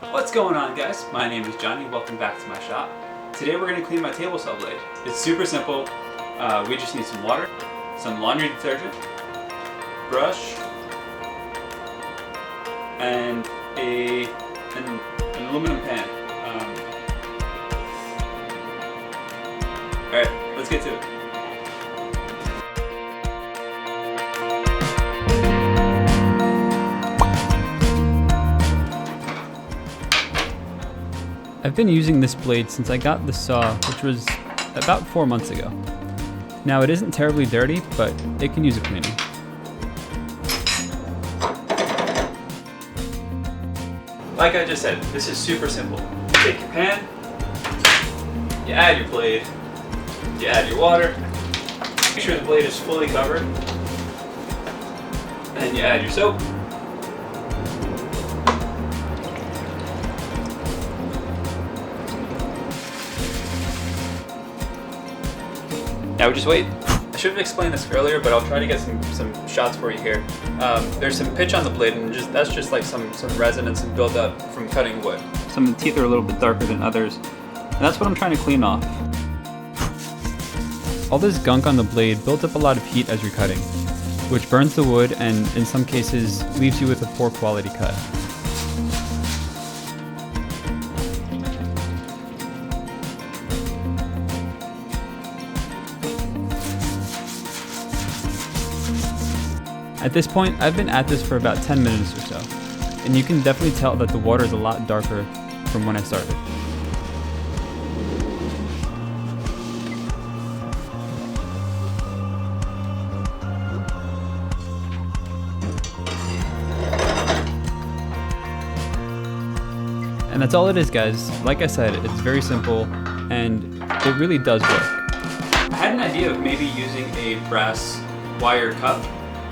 What's going on, guys? My name is Johnny. Welcome back to my shop. Today we're going to clean my table saw blade. It's super simple. We just need some water, some laundry detergent, brush, and an aluminum pan. Alright, let's get to it. I've been using this blade since I got the saw, which was about 4 months ago. Now it isn't terribly dirty, but it can use a cleaning. Like I just said, this is super simple. You take your pan, you add your blade, you add your water, make sure the blade is fully covered, and then you add your soap. Now we just wait. I should have explained this earlier, but I'll try to get some shots for you here. There's some pitch on the blade, and that's just like some resin and some buildup from cutting wood. Some of the teeth are a little bit darker than others, and that's what I'm trying to clean off. All this gunk on the blade builds up a lot of heat as you're cutting, which burns the wood and in some cases leaves you with a poor quality cut. At this point, I've been at this for about 10 minutes or so, and you can definitely tell that the water is a lot darker from when I started. And that's all it is, guys. Like I said, it's very simple, and it really does work. I had an idea of maybe using a brass wire cup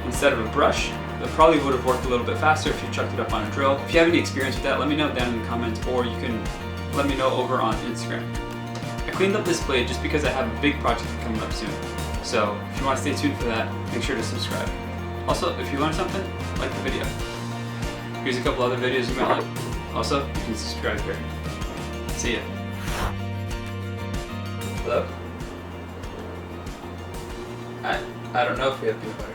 instead of a brush. That probably would have worked a little bit faster if you chucked it up on a drill. If you have any experience with that, let me know down in the comments, or you can let me know over on Instagram. I cleaned up this blade just because I have a big project coming up soon. So if you want to stay tuned for that, make sure to subscribe. Also, if you learned something, like the video. Here's a couple other videos you might like. Also, you can subscribe here. See ya. Hello? I don't know if we have peanut butter.